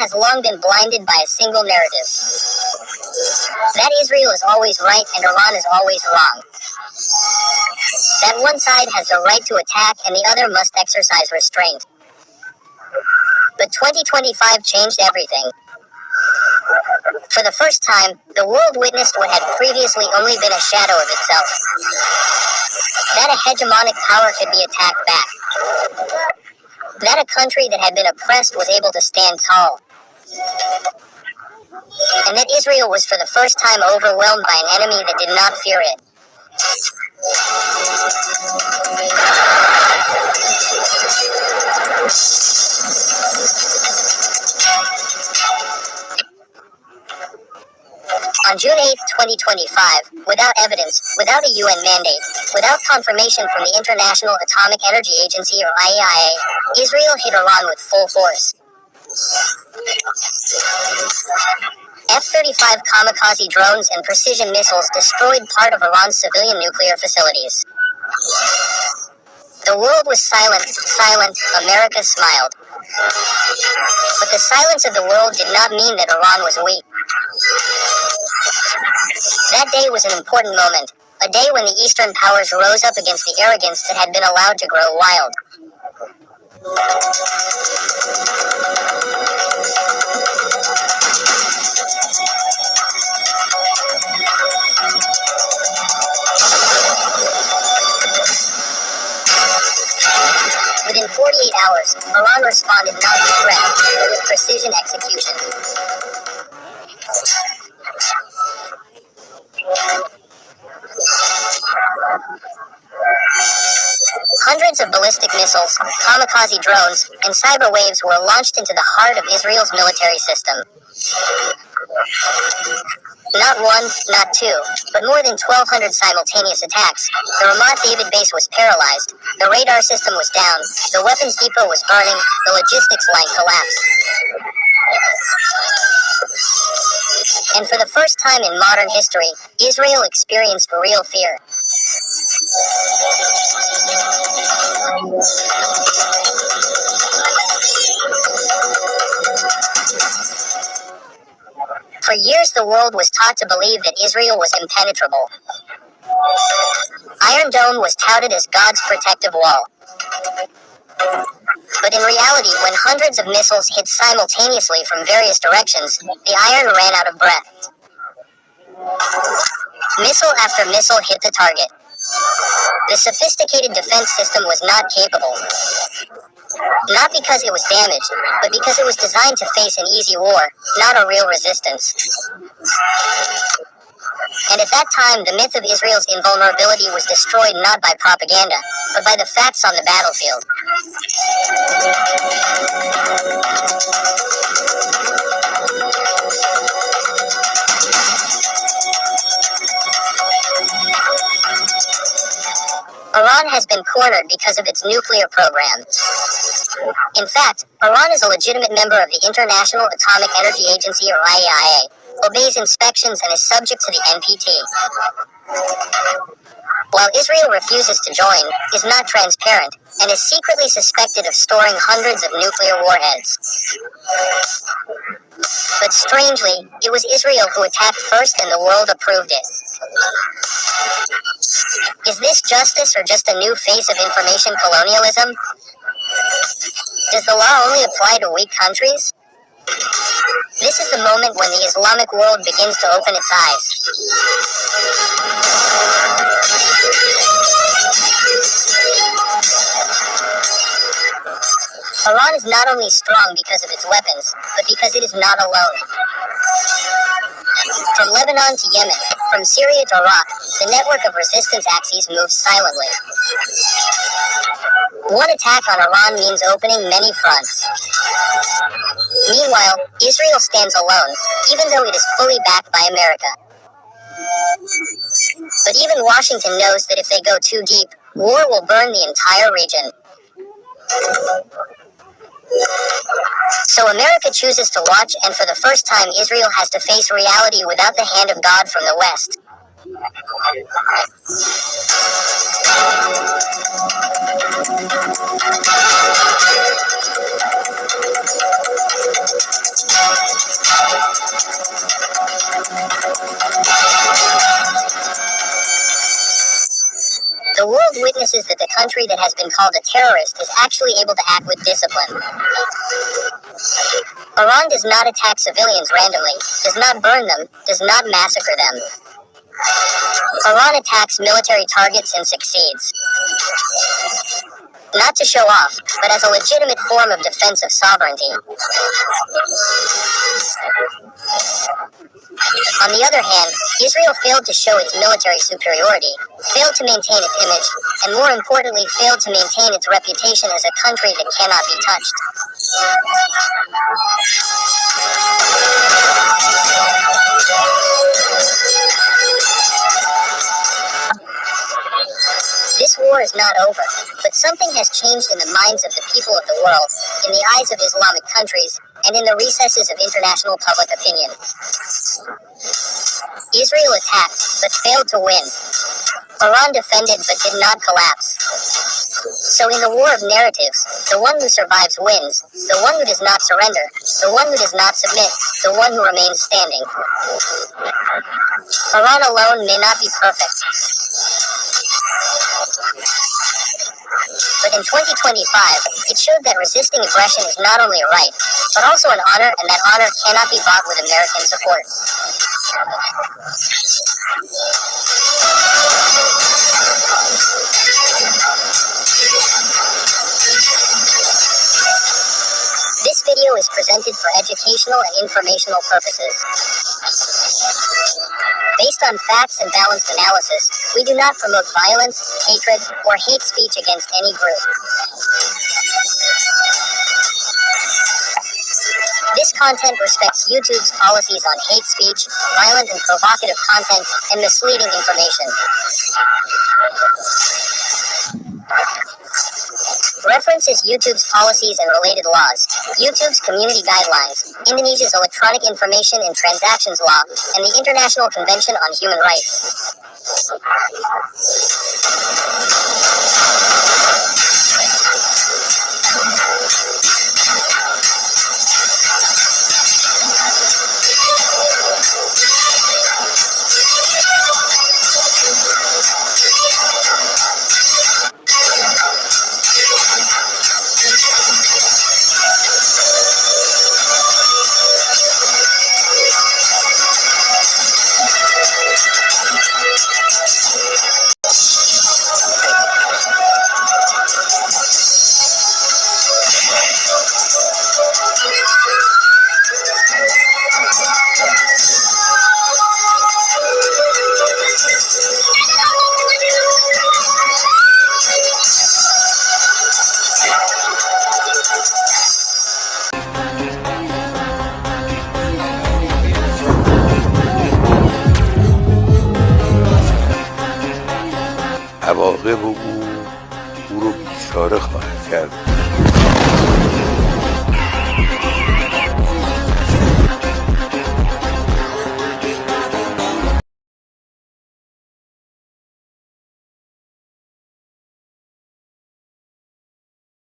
has long been blinded by a single narrative. That Israel is always right and Iran is always wrong. That one side has the right to attack and the other must exercise restraint. But 2025 changed everything. For the first time, the world witnessed what had previously only been a shadow of itself. That a hegemonic power could be attacked back. That a country that had been oppressed was able to stand tall. And that Israel was for the first time overwhelmed by an enemy that did not fear it. On June 8, 2025, without evidence, without a UN mandate, without confirmation from the International Atomic Energy Agency or IAEA, Israel hit Iran with full force. F-35 kamikaze drones and precision missiles destroyed part of Iran's civilian nuclear facilities. The world was silent, America smiled. But the silence of the world did not mean that Iran was weak. That day was an important moment, a day when the Eastern powers rose up against the arrogance that had been allowed to grow wild. Within 48 hours, Iran responded not with threat, but with precision execution. Hundreds of ballistic missiles, kamikaze drones, and cyber waves were launched into the heart of Israel's military system. Not one, not two, but more than 1,200 simultaneous attacks. The Ramat David base was paralyzed, the radar system was down, the weapons depot was burning, the logistics line collapsed. And for the first time in modern history, Israel experienced real fear. For years, the world was taught to believe that Israel was impenetrable. Iron Dome was touted as God's protective wall. But in reality, when hundreds of missiles hit simultaneously from various directions, the iron ran out of breath. Missile after missile hit the target. The sophisticated defense system was not capable. Not because it was damaged, but because it was designed to face an easy war, not a real resistance. And at that time, the myth of Israel's invulnerability was destroyed not by propaganda, but by the facts on the battlefield. Iran has been cornered because of its nuclear program. In fact, Iran is a legitimate member of the International Atomic Energy Agency or IAEA, obeys inspections and is subject to the NPT. While Israel refuses to join, is not transparent, and is secretly suspected of storing hundreds of nuclear warheads. But strangely, it was Israel who attacked first and the world approved it. Is this justice or just a new face of information colonialism? Does the law only apply to weak countries? This is the moment when the Islamic world begins to open its eyes. Iran is not only strong because of its weapons, but because it is not alone. From Lebanon to Yemen, from Syria to Iraq, the network of resistance axes moves silently. One attack on Iran means opening many fronts. Meanwhile, Israel stands alone, even though it is fully backed by America. But even Washington knows that if they go too deep, war will burn the entire region. So America chooses to watch, and for the first time Israel has to face reality without the hand of God from the West. The world witnesses that the country that has been called a terrorist is actually able to act with discipline. Iran does not attack civilians randomly, does not burn them, does not massacre them. Iran attacks military targets and succeeds. Not to show off, but as a legitimate form of defense of sovereignty. On the other hand, Israel failed to show its military superiority, failed to maintain its image, and more importantly, failed to maintain its reputation as a country that cannot be touched. This war is not over, but something has changed in the minds of the people of the world, in the eyes of Islamic countries, and in the recesses of international public opinion. Israel attacked, but failed to win. Iran defended, but did not collapse. So in the war of narratives, the one who survives wins, the one who does not surrender, the one who does not submit, the one who remains standing. Iran alone may not be perfect. But in 2025, it showed that resisting aggression is not only a right, but also an honor, and that honor cannot be bought with American support. This video is presented for educational and informational purposes. Based on facts and balanced analysis, we do not promote violence, hatred, or hate speech against any group. This content respects YouTube's policies on hate speech, violent and provocative content, and misleading information. References YouTube's policies and related laws, YouTube's community guidelines, Indonesia's electronic information and transactions law, and the International Convention on Human Rights. عواقب او رو بیچاره خواهد کرد.